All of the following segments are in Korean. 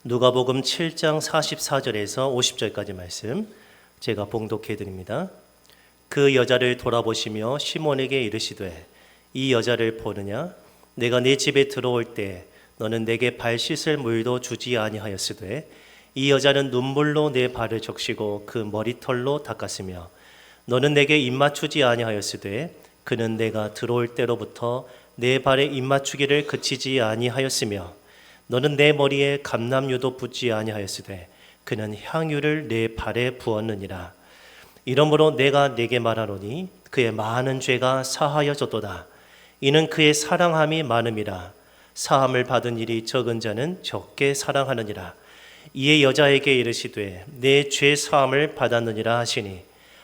누가복음 7장 44절에서 50절까지 말씀 제가 봉독해 드립니다. 그 여자를 돌아보시며 시몬에게 이르시되 이 여자를 보느냐? 내가 네 집에 들어올 때 너는 내게 발 씻을 물도 주지 아니하였으되 이 여자는 눈물로 내 발을 적시고 그 머리털로 닦았으며 너는 내게 입맞추지 아니하였으되 그는 내가 들어올 때로부터 내 발에 입맞추기를 그치지 아니하였으며 너는 내 머리에 감람유도 붓지 아니하였으되 그는 향유를 내 발에 부었느니라. 이러므로 내가 네게 말하노니 그의 많은 죄가 사하여졌도다. 이는 그의 사랑함이 많음이라. 사함을 받은 일이 적은 자는 적게 사랑하느니라. 이에 여자에게 이르시되 내 죄 사함을 받았느니라 하시니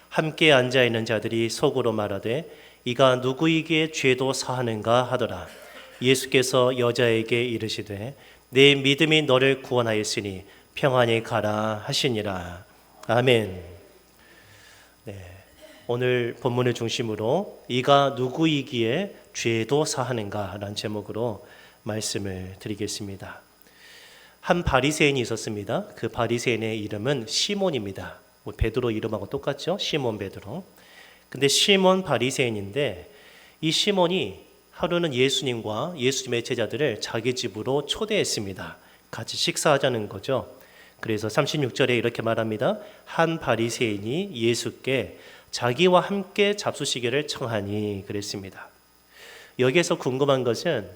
함께 앉아있는 자들이 속으로 말하되 이가 누구이기에 죄도 사하는가 하더라. 예수께서 여자에게 이르시되 내 믿음이 너를 구원하였으니 평안히 가라 하시니라. 아멘. 오늘 본문을 중심으로 이가 누구이기에 죄도 사하는가 라는 제목으로 말씀을 드리겠습니다. 한 바리새인이 있었습니다. 그 바리새인의 이름은 시몬입니다. 베드로 이름하고 똑같죠? 시몬 베드로. 근데 시몬 바리새인인데 이 시몬이 하루는 예수님과 예수님의 제자들을 자기 집으로 초대했습니다. 같이 식사하자는 거죠. 그래서 36절에 이렇게 말합니다. 한 바리새인이 예수께 자기와 함께 잡수시기를 청하니 그랬습니다. 여기에서 궁금한 것은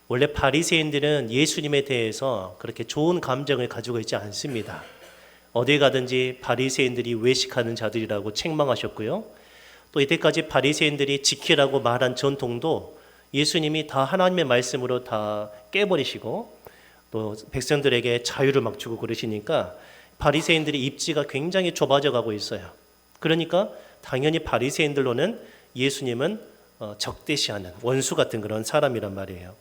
원래 바리새인들은 예수님에 대해서 그렇게 좋은 감정을 가지고 있지 않습니다. 어디 가든지 바리새인들이 외식하는 자들이라고 책망하셨고요. 또 이때까지 바리새인들이 지키라고 말한 전통도 예수님이 다 하나님의 말씀으로 다 깨버리시고 또 백성들에게 자유를 막 주고 그러시니까 바리새인들의 입지가 굉장히 좁아져 가고 있어요. 그러니까 당연히 바리새인들로는 예수님은 적대시하는 원수 같은 그런 사람이란 말이에요.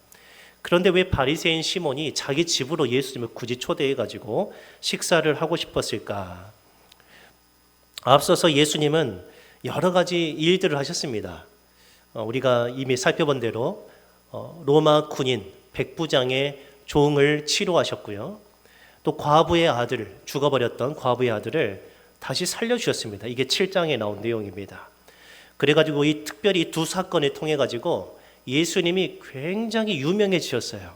그런데 왜 바리새인 시몬이 자기 집으로 예수님을 굳이 초대해 가지고 식사를 하고 싶었을까? 앞서서 예수님은 여러 가지 일들을 하셨습니다. 우리가 이미 살펴본 대로 로마 군인 백부장의 종을 치료하셨고요. 또 과부의 아들, 죽어버렸던 과부의 아들을 다시 살려주셨습니다. 이게 7장에 나온 내용입니다. 그래가지고 특별히 두 사건을 통해 가지고 예수님이 굉장히 유명해지셨어요.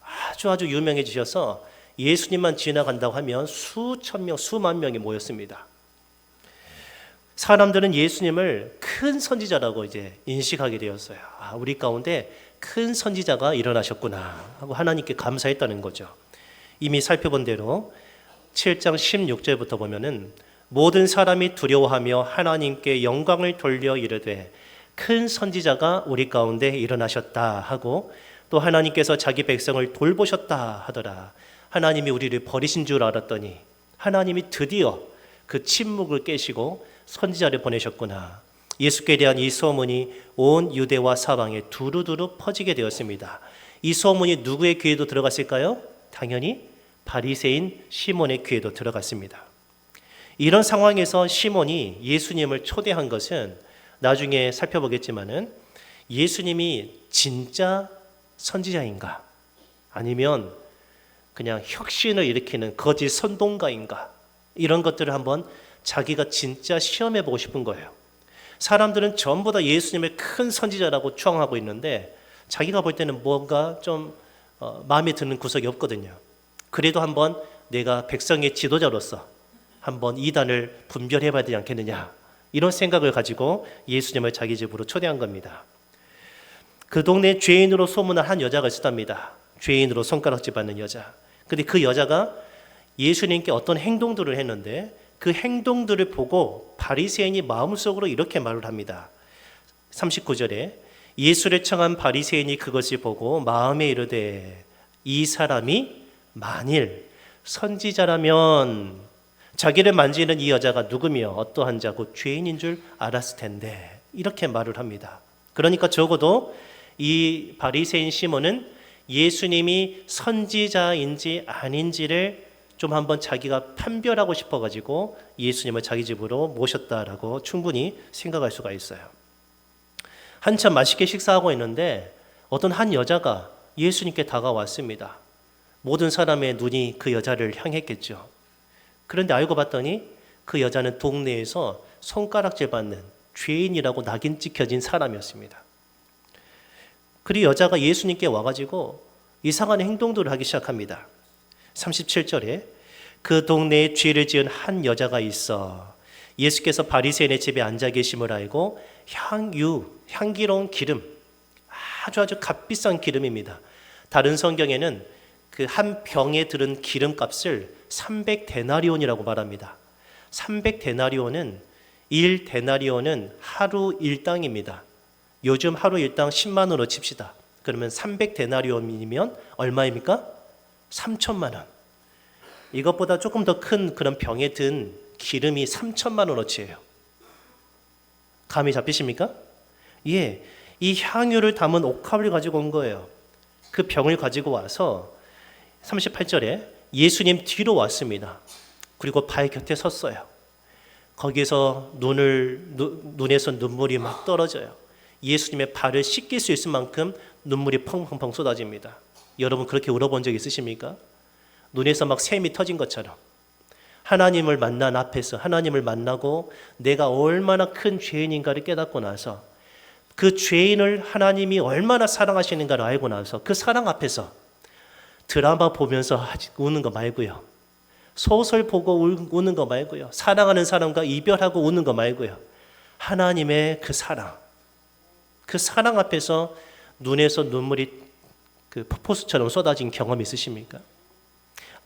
아주 유명해지셔서 예수님만 지나간다고 하면 수천 명, 수만 명이 모였습니다. 사람들은 예수님을 큰 선지자라고 이제 인식하게 되었어요. 우리 가운데 큰 선지자가 일어나셨구나 하고 하나님께 감사했다는 거죠. 이미 살펴본 대로 7장 16절부터 보면은 모든 사람이 두려워하며 하나님께 영광을 돌려 이르되 큰 선지자가 우리 가운데 일어나셨다 하고 또 하나님께서 자기 백성을 돌보셨다 하더라. 하나님이 우리를 버리신 줄 알았더니 하나님이 드디어 그 침묵을 깨시고 선지자를 보내셨구나. 예수께 대한 이 소문이 온 유대와 사방에 두루두루 퍼지게 되었습니다. 이 소문이 누구의 귀에도 들어갔을까요? 당연히 바리새인 시몬의 귀에도 들어갔습니다. 이런 상황에서 시몬이 예수님을 초대한 것은 나중에 살펴보겠지만은 예수님이 진짜 선지자인가? 아니면 그냥 혁신을 일으키는 거짓 선동가인가? 이런 것들을 한번 자기가 진짜 시험해 보고 싶은 거예요. 사람들은 전부 다 예수님을 큰 선지자라고 추앙하고 있는데 자기가 볼 때는 뭔가 좀 마음에 드는 구석이 없거든요. 그래도 한번 내가 백성의 지도자로서 한번 이단을 분별해 봐야 되지 않겠느냐, 이런 생각을 가지고 예수님을 자기 집으로 초대한 겁니다. 그 동네에 죄인으로 소문난 한 여자가 있었답니다. 죄인으로 손가락질 받는 여자. 근데 그 여자가 예수님께 어떤 행동들을 했는데 그 행동들을 보고 바리새인이 마음속으로 이렇게 말을 합니다. 39절에 예수를 청한 바리새인이 그것을 보고 마음에 이르되 이 사람이 만일 선지자라면 자기를 만지는 이 여자가 누구며 어떠한 자고 죄인인 줄 알았을 텐데, 이렇게 말을 합니다. 그러니까 적어도 이 바리새인 시몬은 예수님이 선지자인지 아닌지를 좀 한번 자기가 판별하고 싶어가지고 예수님을 자기 집으로 모셨다라고 충분히 생각할 수가 있어요. 한참 맛있게 식사하고 있는데 어떤 한 여자가 예수님께 다가왔습니다. 모든 사람의 눈이 그 여자를 향했겠죠. 그런데 알고 봤더니 그 여자는 동네에서 손가락질 받는 죄인이라고 낙인 찍혀진 사람이었습니다. 그리고 여자가 예수님께 와가지고 이상한 행동들을 하기 시작합니다. 37절에 그 동네에 죄를 지은 한 여자가 있어 예수께서 바리새인의 집에 앉아 계심을 알고 향기로운 기름, 아주 값비싼 기름입니다. 다른 성경에는 그 한 병에 들은 기름값을 300데나리온이라고 말합니다. 300데나리온은 1데나리온은 하루 일당입니다. 요즘 하루 일당 10만 원으로 칩시다. 그러면 300데나리온이면 얼마입니까? 3천만 원. 이것보다 조금 더 큰 그런 병에 든 기름이 3천만 원어치예요. 감이 잡히십니까? 예, 이 향유를 담은 옥합을 가지고 온 거예요. 그 병을 가지고 와서 38절에 예수님 뒤로 왔습니다. 그리고 발 곁에 섰어요. 거기서 눈에서 눈물이 막 떨어져요. 예수님의 발을 씻길 수 있을 만큼 눈물이 펑펑펑 쏟아집니다. 여러분 그렇게 울어본 적 있으십니까? 눈에서 막 샘이 터진 것처럼. 하나님을 만난 앞에서 하나님을 만나고 내가 얼마나 큰 죄인인가를 깨닫고 나서 그 죄인을 하나님이 얼마나 사랑하시는가를 알고 나서 그 사랑 앞에서 드라마 보면서 우는 거 말고요. 소설 보고 우는 거 말고요. 사랑하는 사람과 이별하고 우는 거 말고요. 하나님의 그 사랑 앞에서 눈에서 눈물이 그 폭포수처럼 쏟아진 경험이 있으십니까?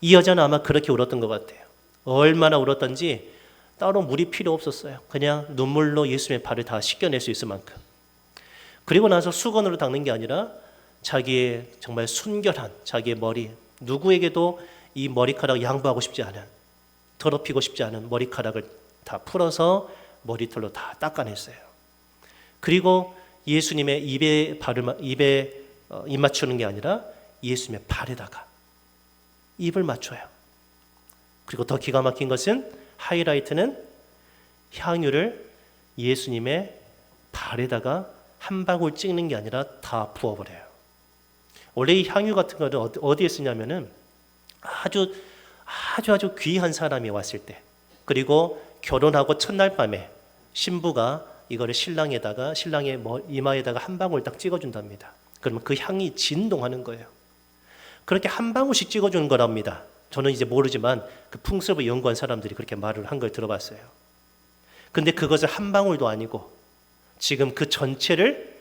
이 여자는 아마 그렇게 울었던 것 같아요. 얼마나 울었던지 따로 물이 필요 없었어요. 그냥 눈물로 예수님의 발을 다 씻겨낼 수 있을 만큼. 그리고 나서 수건으로 닦는 게 아니라 자기의 정말 순결한 자기의 머리, 누구에게도 이 머리카락 양보하고 싶지 않은, 더럽히고 싶지 않은 머리카락을 다 풀어서 머리털로 다 닦아냈어요. 그리고 예수님의 입에 입 맞추는 게 아니라 예수님의 발에다가 입을 맞춰요. 그리고 더 기가 막힌 것은 하이라이트는 향유를 예수님의 발에다가 한 방울 찍는 게 아니라 다 부어버려요. 원래 이 향유 같은 거는 어디에 쓰냐면은 아주 귀한 사람이 왔을 때, 그리고 결혼하고 첫날 밤에 신부가 이거를 신랑의 이마에다가 한 방울 딱 찍어준답니다. 그러면 그 향이 진동하는 거예요. 그렇게 한 방울씩 찍어주는 거랍니다. 저는 이제 모르지만 그 풍습을 연구한 사람들이 그렇게 말을 한 걸 들어봤어요. 근데 그것을 한 방울도 아니고 지금 그 전체를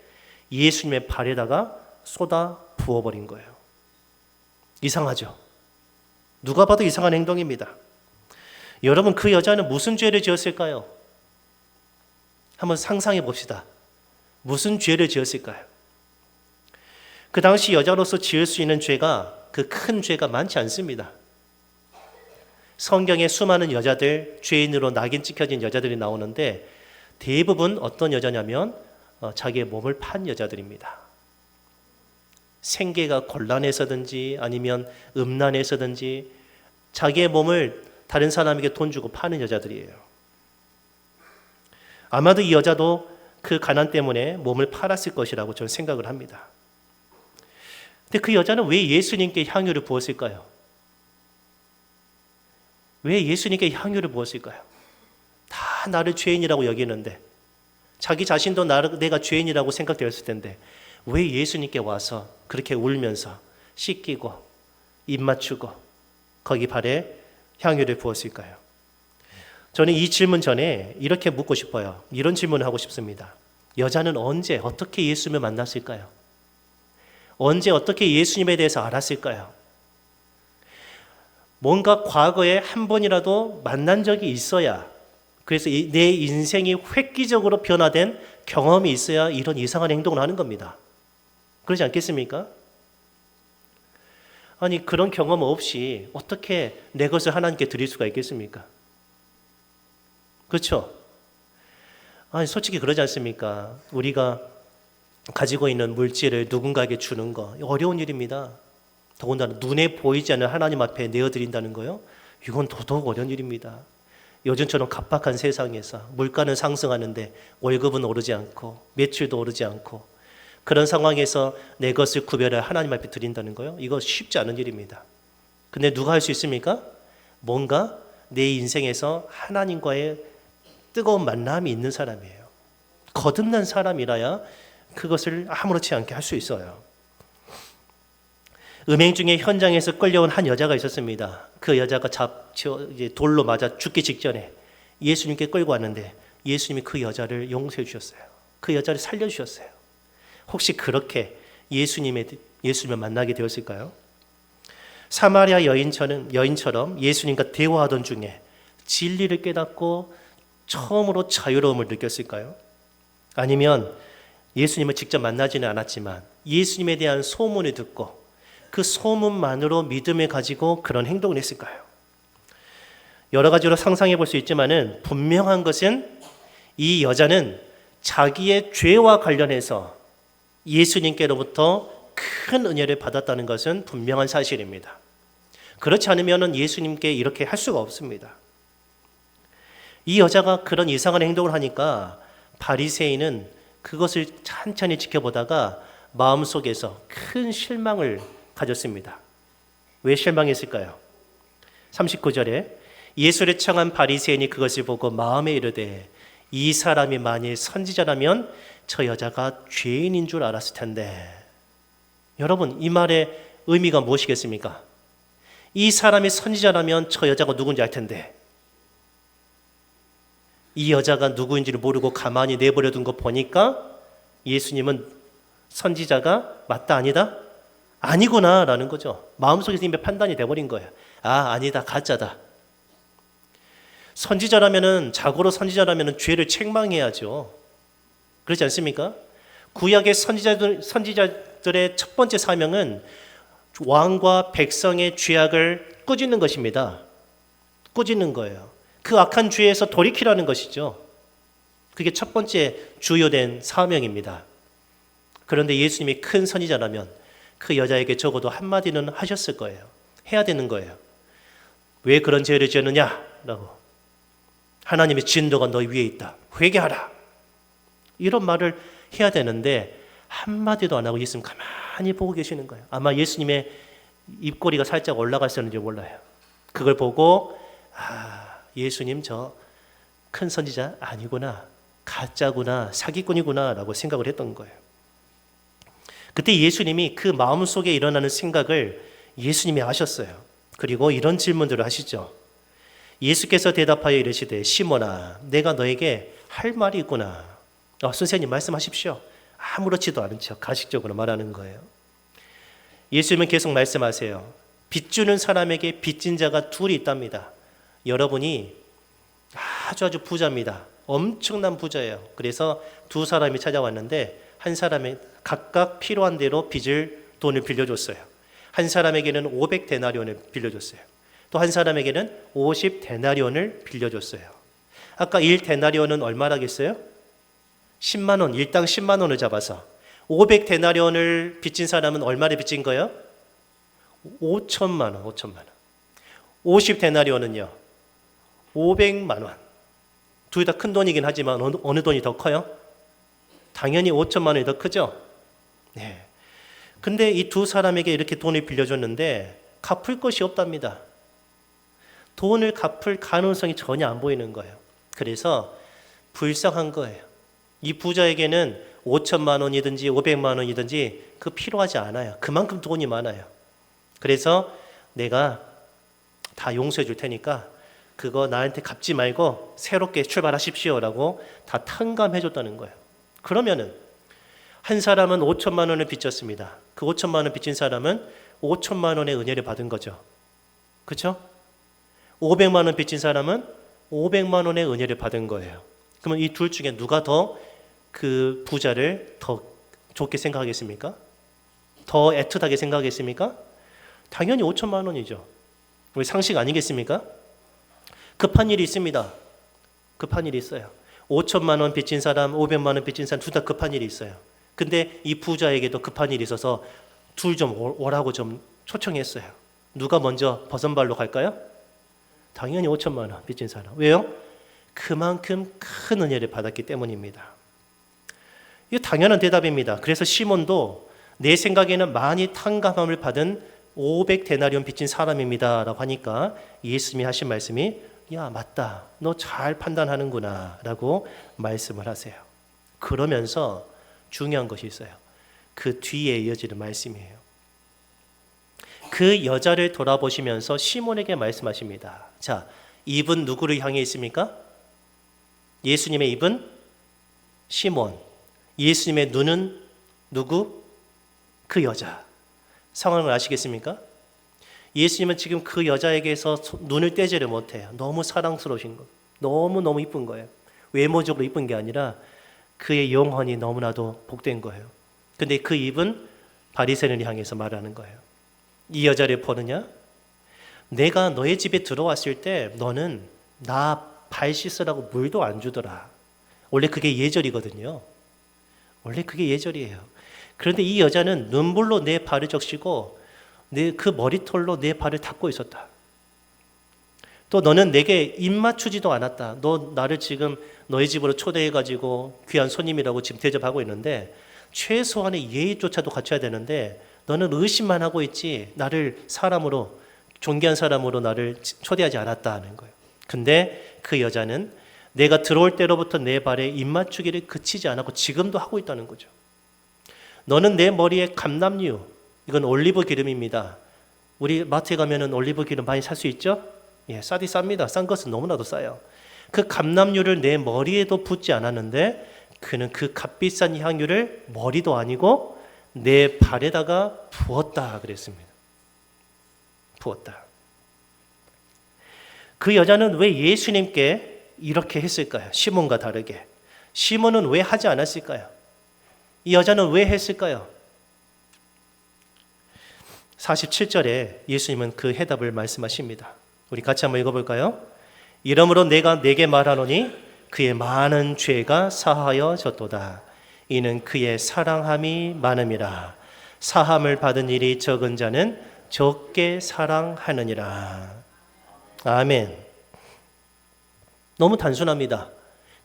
예수님의 발에다가 쏟아 부어버린 거예요. 이상하죠? 누가 봐도 이상한 행동입니다. 여러분, 그 여자는 무슨 죄를 지었을까요? 한번 상상해 봅시다. 무슨 죄를 지었을까요? 그 당시 여자로서 지을 수 있는 죄가, 그 큰 죄가 많지 않습니다. 성경에 수많은 여자들, 죄인으로 낙인 찍혀진 여자들이 나오는데 대부분 어떤 여자냐면 자기의 몸을 판 여자들입니다. 생계가 곤란해서든지 아니면 음란해서든지 자기의 몸을 다른 사람에게 돈 주고 파는 여자들이에요. 아마도 이 여자도 그 가난 때문에 몸을 팔았을 것이라고 저는 생각을 합니다. 근데 그 여자는 왜 예수님께 향유를 부었을까요? 왜 예수님께 향유를 부었을까요? 다 나를 죄인이라고 여기는데, 자기 자신도 내가 죄인이라고 생각되었을 텐데 왜 예수님께 와서 그렇게 울면서 씻기고 입 맞추고 거기 발에 향유를 부었을까요? 저는 이 질문 전에 이렇게 묻고 싶어요. 이런 질문을 하고 싶습니다. 여자는 언제 어떻게 예수님을 만났을까요? 언제 어떻게 예수님에 대해서 알았을까요? 뭔가 과거에 한 번이라도 만난 적이 있어야, 그래서 내 인생이 획기적으로 변화된 경험이 있어야 이런 이상한 행동을 하는 겁니다. 그러지 않겠습니까? 아니, 그런 경험 없이 어떻게 내 것을 하나님께 드릴 수가 있겠습니까? 그렇죠? 아니, 솔직히 그러지 않습니까? 우리가 가지고 있는 물질을 누군가에게 주는 거 어려운 일입니다. 더군다나 눈에 보이지 않는 하나님 앞에 내어드린다는 거요? 이건 더더욱 어려운 일입니다. 요즘처럼 각박한 세상에서 물가는 상승하는데 월급은 오르지 않고 매출도 오르지 않고 그런 상황에서 내 것을 구별해 하나님 앞에 드린다는 거요? 이거 쉽지 않은 일입니다. 근데 누가 할 수 있습니까? 뭔가 내 인생에서 하나님과의 뜨거운 만남이 있는 사람이에요. 거듭난 사람이라야 그것을 아무렇지 않게 할 수 있어요. 음행 중에 현장에서 끌려온 한 여자가 있었습니다. 그 여자가 돌로 맞아 죽기 직전에 예수님께 끌고 왔는데 예수님이 그 여자를 용서해 주셨어요. 그 여자를 살려주셨어요. 혹시 그렇게 예수님을 만나게 되었을까요? 사마리아 여인처럼 예수님과 대화하던 중에 진리를 깨닫고 처음으로 자유로움을 느꼈을까요? 아니면 예수님을 직접 만나지는 않았지만 예수님에 대한 소문을 듣고 그 소문만으로 믿음을 가지고 그런 행동을 했을까요? 여러 가지로 상상해 볼 수 있지만은 분명한 것은 이 여자는 자기의 죄와 관련해서 예수님께로부터 큰 은혜를 받았다는 것은 분명한 사실입니다. 그렇지 않으면 예수님께 이렇게 할 수가 없습니다. 이 여자가 그런 이상한 행동을 하니까 바리새인은 그것을 찬찬히 지켜보다가 마음속에서 큰 실망을 가졌습니다. 왜 실망했을까요? 39절에 예수를 청한 바리새인이 그것을 보고 마음에 이르되 이 사람이 만일 선지자라면 저 여자가 죄인인 줄 알았을 텐데. 여러분, 이 말의 의미가 무엇이겠습니까? 이 사람이 선지자라면 저 여자가 누군지 알 텐데 이 여자가 누구인지를 모르고 가만히 내버려 둔 거 보니까 예수님은 선지자가 맞다 아니다? 아니구나 라는 거죠. 마음속에서 이미 판단이 돼버린 거예요. 아니다, 가짜다. 자고로 선지자라면 죄를 책망해야죠. 그렇지 않습니까? 구약의 선지자들의 첫 번째 사명은 왕과 백성의 죄악을 꾸짖는 것입니다. 꾸짖는 거예요. 그 악한 죄에서 돌이키라는 것이죠. 그게 첫 번째 주요된 사명입니다. 그런데 예수님이 큰 선지자라면 그 여자에게 적어도 한마디는 하셨을 거예요. 해야 되는 거예요. 왜 그런 죄를 지었느냐? 라고. 하나님의 진노가 너 위에 있다. 회개하라. 이런 말을 해야 되는데 한마디도 안 하고 예수님 가만히 보고 계시는 거예요. 아마 예수님의 입꼬리가 살짝 올라갔었는지 몰라요. 그걸 보고 예수님 저 큰 선지자 아니구나, 가짜구나, 사기꾼이구나 라고 생각을 했던 거예요. 그때 예수님이 그 마음속에 일어나는 생각을 예수님이 아셨어요. 그리고 이런 질문들을 하시죠. 예수께서 대답하여 이르시되 시몬아 내가 너에게 할 말이 있구나. 선생님 말씀하십시오. 아무렇지도 않은 척 가식적으로 말하는 거예요. 예수님은 계속 말씀하세요. 빚주는 사람에게 빚진 자가 둘이 있답니다. 여러분이 아주 부자입니다. 엄청난 부자예요. 그래서 두 사람이 찾아왔는데 한 사람이 각각 필요한 대로 돈을 빌려줬어요. 한 사람에게는 500데나리온을 빌려줬어요. 또 한 사람에게는 50데나리온을 빌려줬어요. 아까 1데나리온은 얼마라겠어요? 10만 원, 일당 10만 원을 잡아서 500데나리온을 빚진 사람은 얼마를 빚진 거예요? 5천만 원. 50데나리온은요 500만 원. 둘 다 큰 돈이긴 하지만 어느 돈이 더 커요? 당연히 5천만 원이 더 크죠? 네. 근데 이 두 사람에게 이렇게 돈을 빌려줬는데 갚을 것이 없답니다. 돈을 갚을 가능성이 전혀 안 보이는 거예요. 그래서 불쌍한 거예요. 이 부자에게는 5천만 원이든지 500만 원이든지 그 필요하지 않아요. 그만큼 돈이 많아요. 그래서 내가 다 용서해 줄 테니까 그거 나한테 갚지 말고 새롭게 출발하십시오라고 다 탕감해 줬다는 거예요. 그러면은 한 사람은 5천만 원을 빚졌습니다. 그 5천만 원 빚진 사람은 5천만 원의 은혜를 받은 거죠. 그렇죠? 500만 원 빚진 사람은 500만 원의 은혜를 받은 거예요. 그러면 이 둘 중에 누가 더 그 부자를 더 좋게 생각하겠습니까? 더 애틋하게 생각하겠습니까? 당연히 5천만 원이죠. 우리 상식 아니겠습니까? 급한 일이 있습니다. 급한 일이 있어요. 5천만 원 빚진 사람, 500만 원 빚진 사람 둘 다 급한 일이 있어요. 근데 이 부자에게도 급한 일이 있어서 둘 좀 오라고 좀 초청했어요. 누가 먼저 버선발로 갈까요? 당연히 5천만 원 빚진 사람. 왜요? 그만큼 큰 은혜를 받았기 때문입니다. 이거 당연한 대답입니다. 그래서 시몬도 내 생각에는 많이 탕감함을 받은 500데나리온 빚진 사람입니다 라고 하니까 예수님이 하신 말씀이 야 맞다, 너 잘 판단하는구나 라고 말씀을 하세요. 그러면서 중요한 것이 있어요. 그 뒤에 이어지는 말씀이에요. 그 여자를 돌아보시면서 시몬에게 말씀하십니다. 자, 입은 누구를 향해 있습니까? 예수님의 입은 시몬. 예수님의 눈은 누구? 그 여자. 상황을 아시겠습니까? 예수님은 지금 그 여자에게서 눈을 떼지를 못해요. 너무 사랑스러우신 거, 너무너무 이쁜 거예요. 외모적으로 이쁜 게 아니라 그의 영혼이 너무나도 복된 거예요. 근데 그 입은 바리새인을 향해서 말하는 거예요. 이 여자를 보느냐? 내가 너의 집에 들어왔을 때 너는 나 발 씻으라고 물도 안 주더라. 원래 그게 예절이거든요. 원래 그게 예절이에요. 그런데 이 여자는 눈물로 내 발을 적시고 그 머리털로 내 발을 닦고 있었다. 또 너는 내게 입 맞추지도 않았다. 너 나를 지금 너희 집으로 초대해가지고 귀한 손님이라고 지금 대접하고 있는데 최소한의 예의조차도 갖춰야 되는데 너는 의심만 하고 있지 나를 사람으로, 존귀한 사람으로 나를 초대하지 않았다 하는 거예요. 근데 그 여자는 내가 들어올 때로부터 내 발에 입 맞추기를 그치지 않았고 지금도 하고 있다는 거죠. 너는 내 머리에 감람유, 이건 올리브 기름입니다. 우리 마트에 가면은 올리브 기름 많이 살 수 있죠? 예, 싸디 쌉니다. 싼 것은 너무나도 싸요. 그 감람유를 내 머리에도 붓지 않았는데 그는 그 값비싼 향유를 머리도 아니고 내 발에다가 부었다 그랬습니다. 부었다. 그 여자는 왜 예수님께 이렇게 했을까요? 시몬과 다르게. 시몬은 왜 하지 않았을까요? 이 여자는 왜 했을까요? 47절에 예수님은 그 해답을 말씀하십니다. 우리 같이 한번 읽어볼까요? 이러므로 내가 네게 말하노니 그의 많은 죄가 사하여졌도다. 이는 그의 사랑함이 많음이라. 사함을 받은 일이 적은 자는 적게 사랑하느니라. 아멘. 너무 단순합니다.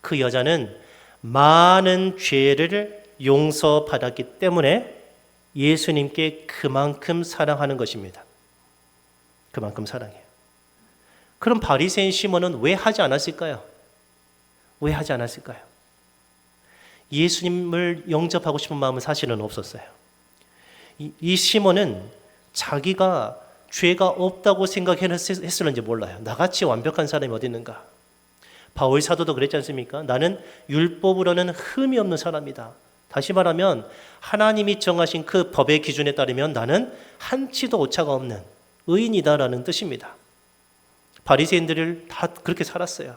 그 여자는 많은 죄를 용서받았기 때문에 예수님께 그만큼 사랑하는 것입니다. 그만큼 사랑해요. 그럼 바리새인 시몬은 왜 하지 않았을까요? 왜 하지 않았을까요? 예수님을 영접하고 싶은 마음은 사실은 없었어요. 이 시몬은 자기가 죄가 없다고 생각했을는지 몰라요. 나같이 완벽한 사람이 어디 있는가? 바울 사도도 그랬지 않습니까? 나는 율법으로는 흠이 없는 사람이다. 다시 말하면 하나님이 정하신 그 법의 기준에 따르면 나는 한치도 오차가 없는 의인이다라는 뜻입니다. 바리새인들을 다 그렇게 살았어요.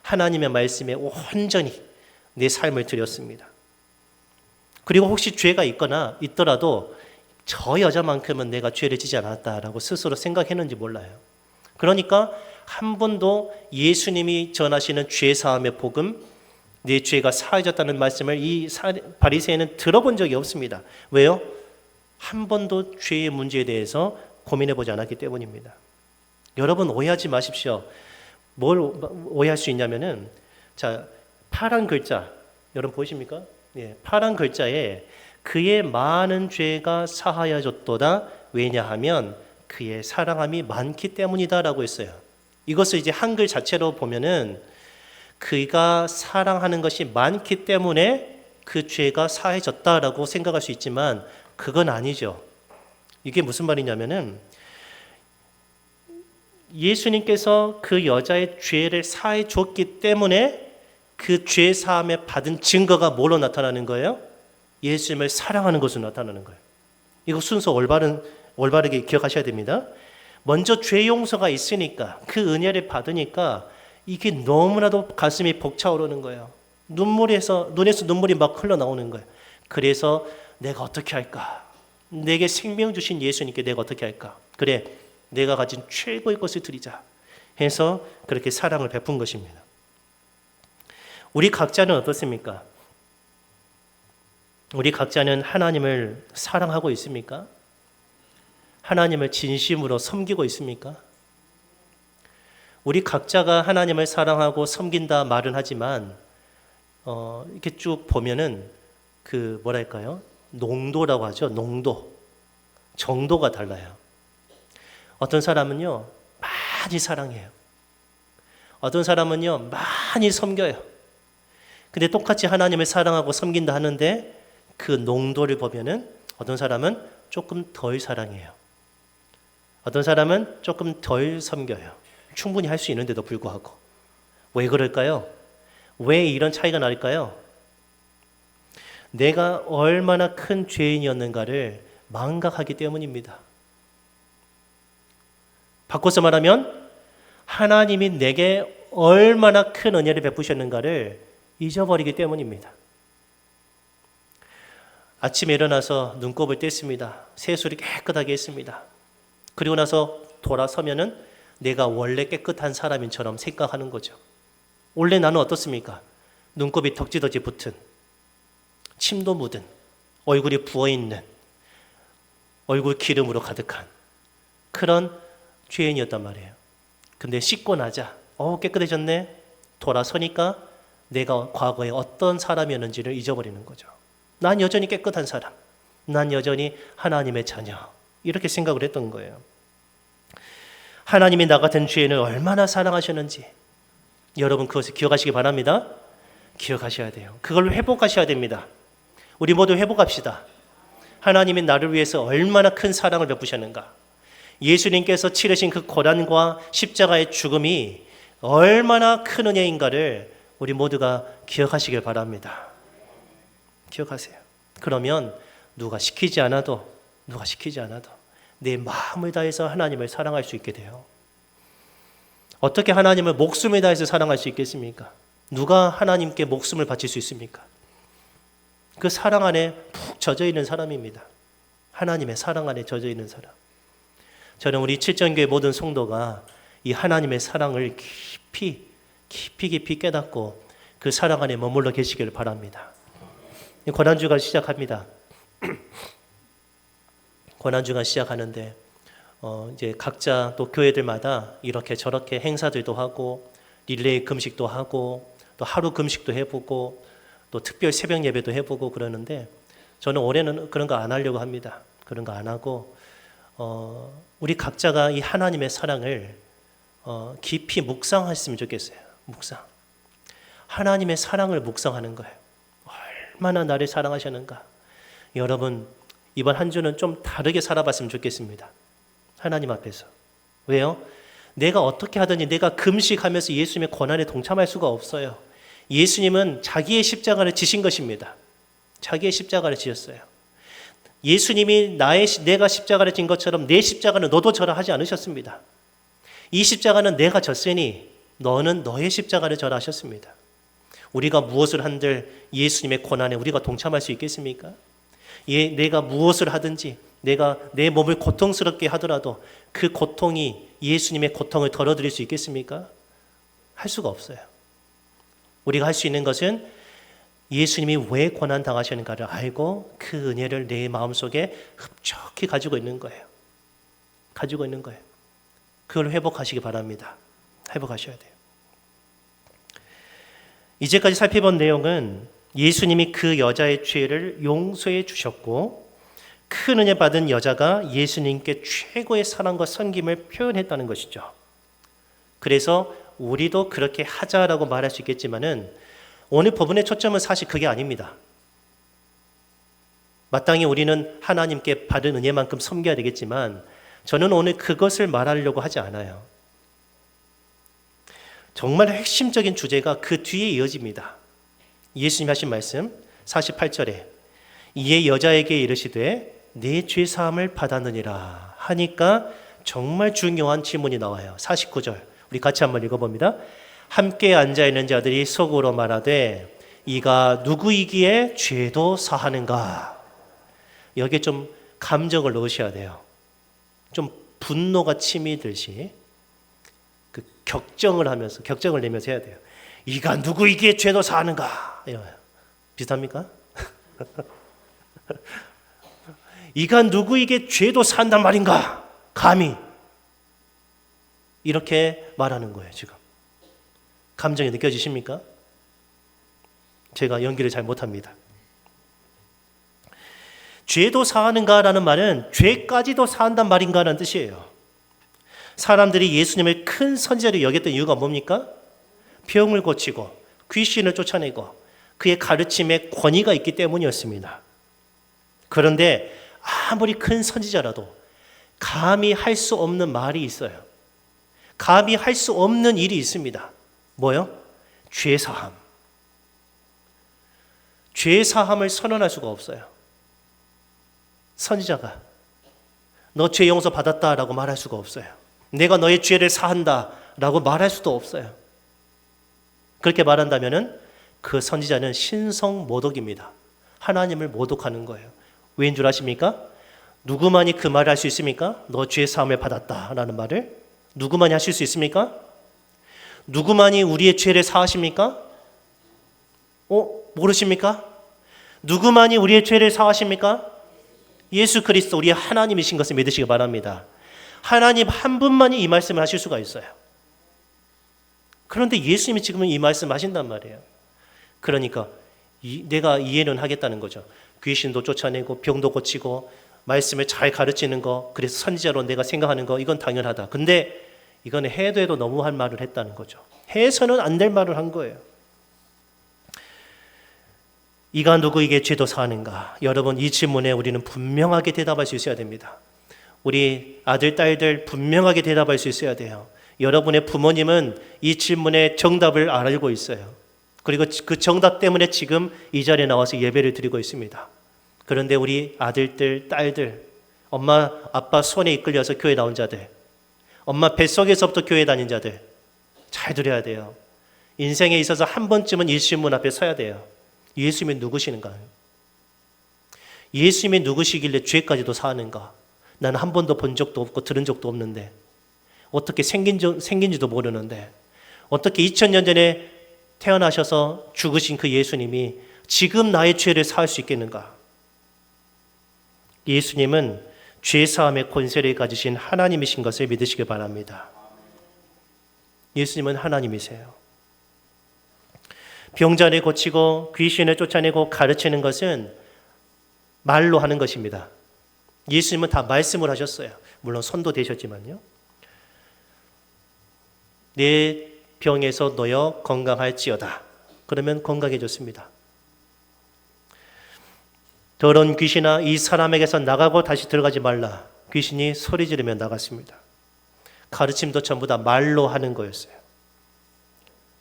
하나님의 말씀에 온전히 내 삶을 드렸습니다. 그리고 혹시 죄가 있거나 있더라도 저 여자만큼은 내가 죄를 지지 않았다라고 스스로 생각했는지 몰라요. 그러니까 한 번도 예수님이 전하시는 죄사함의 복음, 내 죄가 사해졌다는 말씀을 이 바리새인은 들어본 적이 없습니다. 왜요? 한 번도 죄의 문제에 대해서 고민해보지 않았기 때문입니다. 여러분 오해하지 마십시오. 뭘 오해할 수 있냐면은, 자, 파란 글자 여러분 보이십니까? 예, 파란 글자에 그의 많은 죄가 사하여졌도다. 왜냐하면 그의 사랑함이 많기 때문이다라고 했어요. 이것을 이제 한글 자체로 보면은 그가 사랑하는 것이 많기 때문에 그 죄가 사해졌다라고 생각할 수 있지만 그건 아니죠. 이게 무슨 말이냐면은 예수님께서 그 여자의 죄를 사해 줬기 때문에 그 죄 사함에 받은 증거가 뭐로 나타나는 거예요? 예수님을 사랑하는 것으로 나타나는 거예요. 이거 순서 올바르게 기억하셔야 됩니다. 먼저 죄 용서가 있으니까 그 은혜를 받으니까 이게 너무나도 가슴이 벅차오르는 거예요. 눈에서 눈물이 막 흘러나오는 거예요. 그래서 내가 어떻게 할까? 내게 생명 주신 예수님께 내가 어떻게 할까? 그래, 내가 가진 최고의 것을 드리자 해서 그렇게 사랑을 베푼 것입니다. 우리 각자는 어떻습니까? 우리 각자는 하나님을 사랑하고 있습니까? 하나님을 진심으로 섬기고 있습니까? 우리 각자가 하나님을 사랑하고 섬긴다 말은 하지만 이렇게 쭉 보면은 그 뭐랄까요? 농도라고 하죠. 농도. 정도가 달라요. 어떤 사람은요, 많이 사랑해요. 어떤 사람은요, 많이 섬겨요. 근데 똑같이 하나님을 사랑하고 섬긴다 하는데 그 농도를 보면은 어떤 사람은 조금 덜 사랑해요. 어떤 사람은 조금 덜 섬겨요. 충분히 할 수 있는데도 불구하고. 왜 그럴까요? 왜 이런 차이가 날까요? 내가 얼마나 큰 죄인이었는가를 망각하기 때문입니다. 바꿔서 말하면 하나님이 내게 얼마나 큰 은혜를 베푸셨는가를 잊어버리기 때문입니다. 아침에 일어나서 눈곱을 뗐습니다. 세수를 깨끗하게 했습니다. 그리고 나서 돌아서면은 내가 원래 깨끗한 사람인처럼 생각하는 거죠. 원래 나는 어떻습니까? 눈곱이 덕지덕지 붙은, 침도 묻은, 얼굴이 부어있는, 얼굴 기름으로 가득한 그런 죄인이었단 말이에요. 근데 씻고 나자 깨끗해졌네. 돌아서니까 내가 과거에 어떤 사람이었는지를 잊어버리는 거죠. 난 여전히 깨끗한 사람, 난 여전히 하나님의 자녀, 이렇게 생각을 했던 거예요. 하나님이 나 같은 죄인을 얼마나 사랑하셨는지 여러분 그것을 기억하시기 바랍니다. 기억하셔야 돼요. 그걸 회복하셔야 됩니다. 우리 모두 회복합시다. 하나님이 나를 위해서 얼마나 큰 사랑을 베푸셨는가, 예수님께서 치르신 그 고난과 십자가의 죽음이 얼마나 큰 은혜인가를 우리 모두가 기억하시길 바랍니다. 기억하세요. 그러면 누가 시키지 않아도 내 마음을 다해서 하나님을 사랑할 수 있게 돼요. 어떻게 하나님을 목숨을 다해서 사랑할 수 있겠습니까? 누가 하나님께 목숨을 바칠 수 있습니까? 그 사랑 안에 푹 젖어 있는 사람입니다. 하나님의 사랑 안에 젖어 있는 사람. 저는 우리 칠전교회 모든 성도가 이 하나님의 사랑을 깊이 깨닫고 그 사랑 안에 머물러 계시기를 바랍니다. 고난주가 시작합니다. 고난주가 시작하는데 이제 각자 또 교회들마다 이렇게 저렇게 행사들도 하고 릴레이 금식도 하고 또 하루 금식도 해보고 또 특별 새벽 예배도 해보고 그러는데 저는 올해는 그런 거 안 하려고 합니다. 그런 거 안 하고 우리 각자가 이 하나님의 사랑을 깊이 묵상했으면 좋겠어요. 묵상. 하나님의 사랑을 묵상하는 거예요. 얼마나 나를 사랑하셨는가. 여러분 이번 한 주는 좀 다르게 살아봤으면 좋겠습니다. 하나님 앞에서. 왜요? 내가 어떻게 하든지 내가 금식하면서 예수님의 고난에 동참할 수가 없어요. 예수님은 자기의 십자가를 지신 것입니다. 자기의 십자가를 지셨어요. 예수님이 내가 십자가를 진 것처럼 내 십자가는 너도 져라 하지 않으셨습니다. 이 십자가는 내가 졌으니 너는 너의 십자가를 져라 하셨습니다. 우리가 무엇을 한들 예수님의 고난에 우리가 동참할 수 있겠습니까? 내가 무엇을 하든지 내가 내 몸을 고통스럽게 하더라도 그 고통이 예수님의 고통을 덜어드릴 수 있겠습니까? 할 수가 없어요. 우리가 할 수 있는 것은 예수님이 왜 고난 당하셨는가를 알고 그 은혜를 내 마음속에 흡족히 가지고 있는 거예요. 가지고 있는 거예요. 그걸 회복하시기 바랍니다. 회복하셔야 돼요. 이제까지 살펴본 내용은 예수님이 그 여자의 죄를 용서해 주셨고 큰 은혜 받은 여자가 예수님께 최고의 사랑과 섬김을 표현했다는 것이죠. 그래서 우리도 그렇게 하자라고 말할 수 있겠지만은 오늘 본문의 초점은 사실 그게 아닙니다. 마땅히 우리는 하나님께 받은 은혜만큼 섬겨야 되겠지만 저는 오늘 그것을 말하려고 하지 않아요. 정말 핵심적인 주제가 그 뒤에 이어집니다. 예수님 하신 말씀 48절에 이에 여자에게 이르시되 내 죄 사함을 받았느니라 하니까 정말 중요한 질문이 나와요. 49절 우리 같이 한번 읽어봅니다. 함께 앉아있는 자들이 속으로 말하되 이가 누구이기에 죄도 사하는가. 여기에 좀 감정을 넣으셔야 돼요. 좀 분노가 침이 들시 그 격정을 내면서 해야 돼요. 이가 누구이기에 죄도 사하는가. 이러면 비슷합니까? 이가 누구에게 죄도 산단 말인가? 감히 이렇게 말하는 거예요. 지금 감정이 느껴지십니까? 제가 연기를 잘 못합니다. 죄도 사하는가라는 말은 죄까지도 사한단 말인가라는 뜻이에요. 사람들이 예수님을 큰 선지자로 여겼던 이유가 뭡니까? 병을 고치고 귀신을 쫓아내고 그의 가르침에 권위가 있기 때문이었습니다. 그런데 아무리 큰 선지자라도 감히 할 수 없는 말이 있어요. 감히 할 수 없는 일이 있습니다. 뭐요? 죄사함. 죄사함을 선언할 수가 없어요. 선지자가 너 죄 용서 받았다라고 말할 수가 없어요. 내가 너의 죄를 사한다라고 말할 수도 없어요. 그렇게 말한다면은 그 선지자는 신성모독입니다. 하나님을 모독하는 거예요. 왜인 줄 아십니까? 누구만이 그 말을 할 수 있습니까? 너 죄 사함을 받았다라는 말을 누구만이 하실 수 있습니까? 누구만이 우리의 죄를 사하십니까? 모르십니까? 누구만이 우리의 죄를 사하십니까? 예수 그리스도 우리의 하나님이신 것을 믿으시기 바랍니다. 하나님 한 분만이 이 말씀을 하실 수가 있어요. 그런데 예수님이 지금은 이 말씀을 하신단 말이에요. 그러니까 내가 이해는 하겠다는 거죠. 귀신도 쫓아내고 병도 고치고 말씀을 잘 가르치는 거, 그래서 선지자로 내가 생각하는 거, 이건 당연하다. 근데 이건 해도 너무한 말을 했다는 거죠. 해서는 안 될 말을 한 거예요. 이가 누구에게 죄도 사하는가? 여러분, 이 질문에 우리는 분명하게 대답할 수 있어야 됩니다. 우리 아들, 딸들 분명하게 대답할 수 있어야 돼요. 여러분의 부모님은 이 질문의 정답을 알고 있어요. 그리고 그 정답 때문에 지금 이 자리에 나와서 예배를 드리고 있습니다. 그런데 우리 아들들, 딸들, 엄마, 아빠 손에 이끌려서 교회 나온 자들, 엄마 뱃속에서부터 교회 다닌 자들, 잘 들어야 돼요. 인생에 있어서 한 번쯤은 일신문 앞에 서야 돼요. 예수님이 누구시는가? 예수님이 누구시길래 죄까지도 사하는가? 나는 한 번도 본 적도 없고 들은 적도 없는데, 어떻게 생긴지도 모르는데, 어떻게 2000년 전에 태어나셔서 죽으신 그 예수님이 지금 나의 죄를 사할 수 있겠는가? 예수님은 죄사함의 권세를 가지신 하나님이신 것을 믿으시기 바랍니다. 예수님은 하나님이세요. 병자를 고치고 귀신을 쫓아내고 가르치는 것은 말로 하는 것입니다. 예수님은 다 말씀을 하셨어요. 물론 손도 대셨지만요. 내 병에서 놓여 건강할지어다. 그러면 건강해졌습니다. 더러운 귀신아 이 사람에게서 나가고 다시 들어가지 말라. 귀신이 소리 지르며 나갔습니다. 가르침도 전부 다 말로 하는 거였어요.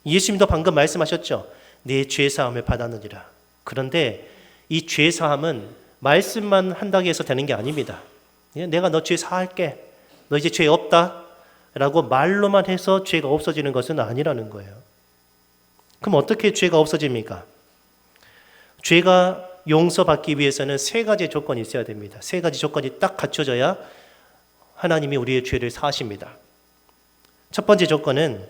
예수님도 방금 말씀하셨죠. 내 죄사함을 받았느니라. 그런데 이 죄사함은 말씀만 한다고 해서 되는 게 아닙니다. 내가 너 죄 사할게. 너 이제 죄 없다. 라고 말로만 해서 죄가 없어지는 것은 아니라는 거예요. 그럼 어떻게 죄가 없어집니까? 죄가 용서받기 위해서는 세 가지 조건이 있어야 됩니다. 세 가지 조건이 딱 갖춰져야 하나님이 우리의 죄를 사하십니다. 첫 번째 조건은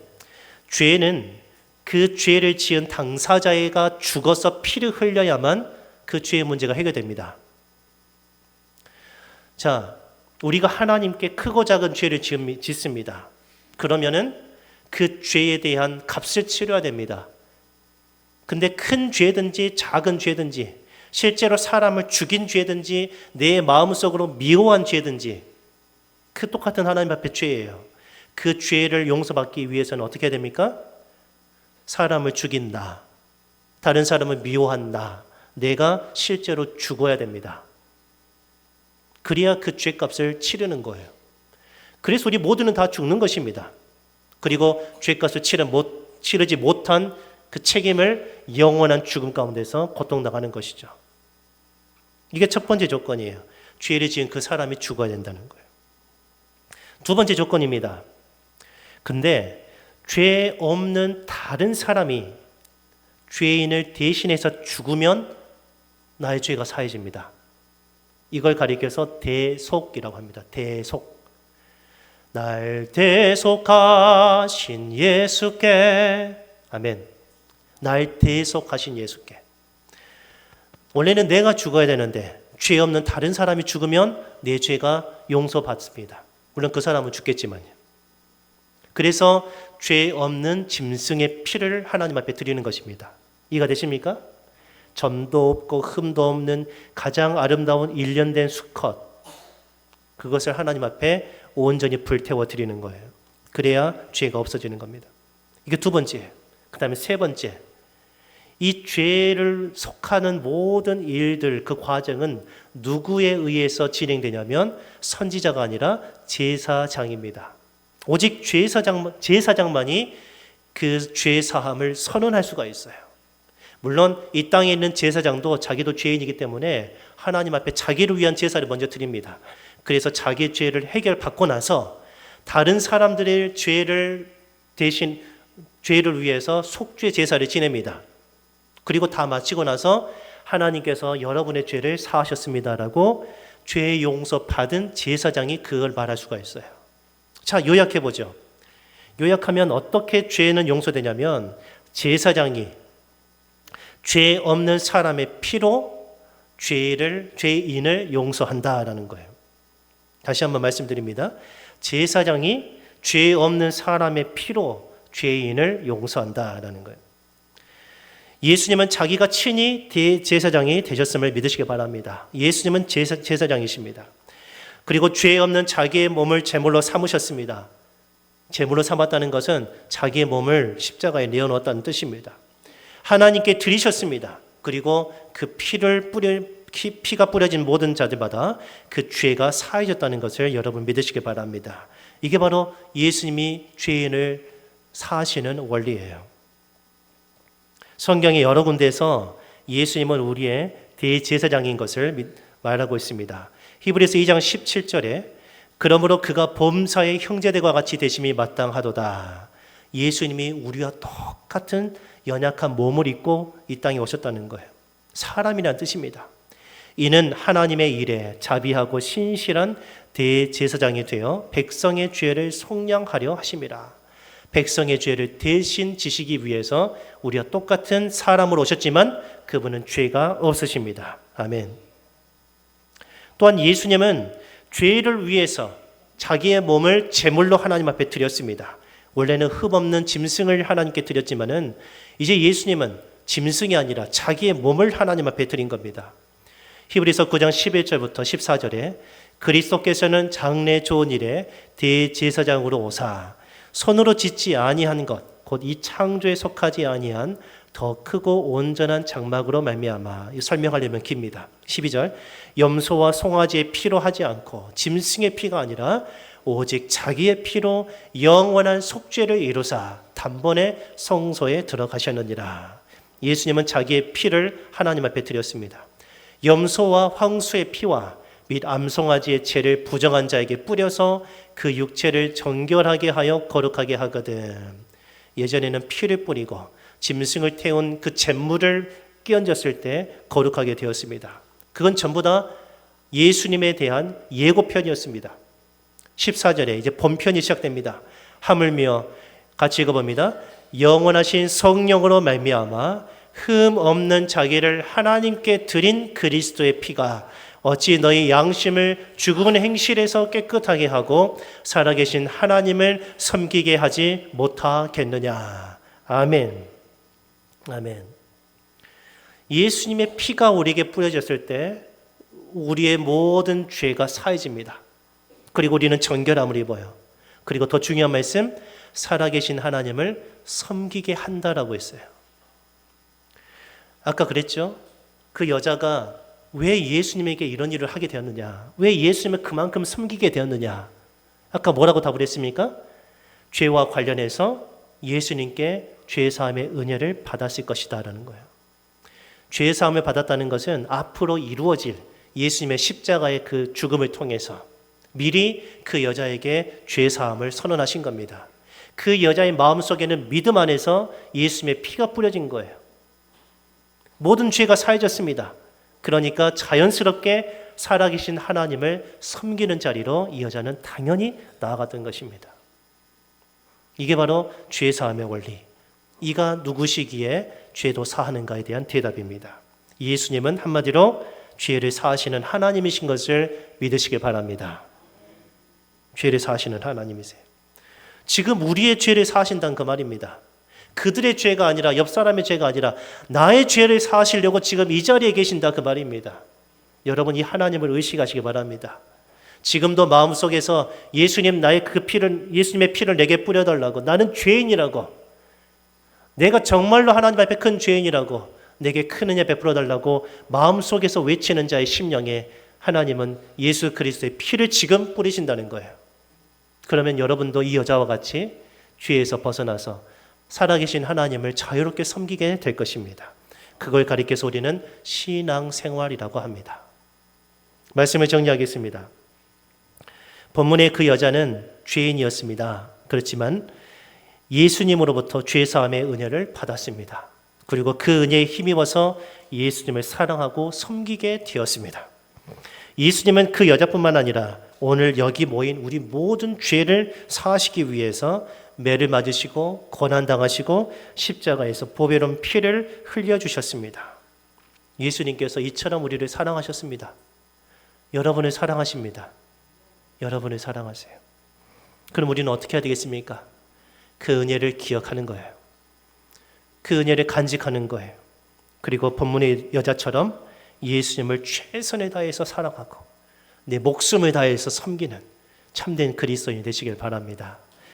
죄는 그 죄를 지은 당사자가 죽어서 피를 흘려야만 그 죄의 문제가 해결됩니다. 자, 우리가 하나님께 크고 작은 죄를 짓습니다. 그러면은 그 죄에 대한 값을 치러야 됩니다. 근데 큰 죄든지 작은 죄든지 실제로 사람을 죽인 죄든지 내 마음속으로 미워한 죄든지 그 똑같은 하나님 앞에 죄예요. 그 죄를 용서받기 위해서는 어떻게 해야 됩니까? 사람을 죽인 나, 다른 사람을 미워한 나, 내가 실제로 죽어야 됩니다. 그래야 그 죄값을 치르는 거예요. 그래서 우리 모두는 다 죽는 것입니다. 그리고 죄값을 치르지 못한 그 책임을 영원한 죽음 가운데서 고통당하는 것이죠. 이게 첫 번째 조건이에요. 죄를 지은 그 사람이 죽어야 된다는 거예요. 두 번째 조건입니다. 근데 죄 없는 다른 사람이 죄인을 대신해서 죽으면 나의 죄가 사해집니다. 이걸 가리켜서 대속이라고 합니다. 대속. 날 대속하신 예수께. 아멘. 날 대속하신 예수께. 원래는 내가 죽어야 되는데 죄 없는 다른 사람이 죽으면 내 죄가 용서받습니다. 물론 그 사람은 죽겠지만요. 그래서 죄 없는 짐승의 피를 하나님 앞에 드리는 것입니다. 이해가 되십니까? 점도 없고 흠도 없는 가장 아름다운 일련된 수컷, 그것을 하나님 앞에 온전히 불태워 드리는 거예요. 그래야 죄가 없어지는 겁니다. 이게 두 번째. 그 다음에 세 번째. 이 죄를 속하는 모든 일들, 그 과정은 누구에 의해서 진행되냐면 선지자가 아니라 제사장입니다. 오직 제사장만이 그 죄사함을 선언할 수가 있어요. 물론 이 땅에 있는 제사장도 자기도 죄인이기 때문에 하나님 앞에 자기를 위한 제사를 먼저 드립니다. 그래서 자기의 죄를 해결받고 나서 다른 사람들의 죄를 위해서 속죄 제사를 지냅니다. 그리고 다 마치고 나서 하나님께서 여러분의 죄를 사하셨습니다라고 죄 용서 받은 제사장이 그걸 말할 수가 있어요. 자, 요약해보죠. 요약하면 어떻게 죄는 용서되냐면 제사장이 죄 없는 사람의 피로 죄인을 용서한다라는 거예요. 다시 한번 말씀드립니다. 제사장이 죄 없는 사람의 피로 죄인을 용서한다라는 거예요. 예수님은 자기가 친히 대제사장이 되셨음을 믿으시기 바랍니다. 예수님은 제사장이십니다. 그리고 죄 없는 자기의 몸을 제물로 삼으셨습니다. 제물로 삼았다는 것은 자기의 몸을 십자가에 내어놓았다는 뜻입니다. 하나님께 드리셨습니다. 그리고 그 피가 뿌려진 모든 자들마다 그 죄가 사해졌다는 것을 여러분 믿으시기 바랍니다. 이게 바로 예수님이 죄인을 사하시는 원리예요. 성경의 여러 군데에서 예수님은 우리의 대제사장인 것을 말하고 있습니다. 히브리서 2장 17절에 그러므로 그가 범사의 형제들과 같이 되심이 마땅하도다. 예수님이 우리와 똑같은 연약한 몸을 입고 이 땅에 오셨다는 거예요. 사람이란 뜻입니다. 이는 하나님의 일에 자비하고 신실한 대제사장이 되어 백성의 죄를 속량하려 하심이라. 백성의 죄를 대신 지시기 위해서 우리와 똑같은 사람으로 오셨지만 그분은 죄가 없으십니다. 아멘. 또한 예수님은 죄를 위해서 자기의 몸을 제물로 하나님 앞에 드렸습니다. 원래는 흠없는 짐승을 하나님께 드렸지만은 이제 예수님은 짐승이 아니라 자기의 몸을 하나님 앞에 드린 겁니다. 히브리서 9장 11절부터 14절에 그리스도께서는 장래 좋은 일에 대제사장으로 오사 손으로 짓지 아니한 것 곧 이 창조에 속하지 아니한 더 크고 온전한 장막으로 말미암아 설명하려면 깁니다. 12절 염소와 송아지의 피로 하지 않고 짐승의 피가 아니라 오직 자기의 피로 영원한 속죄를 이루사 단번에 성소에 들어가셨느니라. 예수님은 자기의 피를 하나님 앞에 드렸습니다. 염소와 황소의 피와 및 암송아지의 채를 부정한 자에게 뿌려서 그 육체를 정결하게 하여 거룩하게 하거든. 예전에는 피를 뿌리고 짐승을 태운 그 잿물을 끼얹었을 때 거룩하게 되었습니다. 그건 전부 다 예수님에 대한 예고편이었습니다. 14절에 이제 본편이 시작됩니다. 하물며 같이 읽어봅니다. 영원하신 성령으로 말미암아 흠 없는 자기를 하나님께 드린 그리스도의 피가 어찌 너희 양심을 죽은 행실에서 깨끗하게 하고 살아계신 하나님을 섬기게 하지 못하겠느냐. 아멘. 아멘. 예수님의 피가 우리에게 뿌려졌을 때 우리의 모든 죄가 사해집니다. 그리고 우리는 정결함을 입어요. 그리고 더 중요한 말씀, 살아계신 하나님을 섬기게 한다라고 했어요. 아까 그랬죠? 그 여자가 왜 예수님에게 이런 일을 하게 되었느냐? 왜 예수님을 그만큼 섬기게 되었느냐? 아까 뭐라고 답을 했습니까? 죄와 관련해서 예수님께 죄사함의 은혜를 받았을 것이다 라는 거예요. 죄사함을 받았다는 것은 앞으로 이루어질 예수님의 십자가의 그 죽음을 통해서 미리 그 여자에게 죄사함을 선언하신 겁니다. 그 여자의 마음속에는 믿음 안에서 예수님의 피가 뿌려진 거예요. 모든 죄가 사해졌습니다. 그러니까 자연스럽게 살아계신 하나님을 섬기는 자리로 이 여자는 당연히 나아갔던 것입니다. 이게 바로 죄사함의 원리. 이가 누구시기에 죄도 사하는가에 대한 대답입니다. 예수님은 한마디로 죄를 사하시는 하나님이신 것을 믿으시기 바랍니다. 죄를 사하시는 하나님이세요. 지금 우리의 죄를 사하신다는 그 말입니다. 그들의 죄가 아니라 옆 사람의 죄가 아니라 나의 죄를 사하시려고 지금 이 자리에 계신다 그 말입니다. 여러분 이 하나님을 의식하시기 바랍니다. 지금도 마음속에서 예수님의 피를 내게 뿌려달라고, 나는 죄인이라고, 내가 정말로 하나님 앞에 큰 죄인이라고, 내게 큰 은혜 베풀어 달라고 마음속에서 외치는 자의 심령에 하나님은 예수 그리스도의 피를 지금 뿌리신다는 거예요. 그러면 여러분도 이 여자와 같이 죄에서 벗어나서 살아계신 하나님을 자유롭게 섬기게 될 것입니다. 그걸 가리켜서 우리는 신앙생활이라고 합니다. 말씀을 정리하겠습니다. 본문의 그 여자는 죄인이었습니다. 그렇지만 예수님으로부터 죄사함의 은혜를 받았습니다. 그리고 그 은혜에 힘입어서 예수님을 사랑하고 섬기게 되었습니다. 예수님은 그 여자뿐만 아니라 오늘 여기 모인 우리 모든 죄를 사하시기 위해서 매를 맞으시고 고난당하시고 십자가에서 보배로운 피를 흘려주셨습니다. 예수님께서 이처럼 우리를 사랑하셨습니다. 여러분을 사랑하십니다. 여러분을 사랑하세요. 그럼 우리는 어떻게 해야 되겠습니까? 그 은혜를 기억하는 거예요. 그 은혜를 간직하는 거예요. 그리고 본문의 여자처럼 예수님을 최선을 다해서 사랑하고 내 목숨을 다해서 섬기는 참된 그리스도인이 되시길 바랍니다.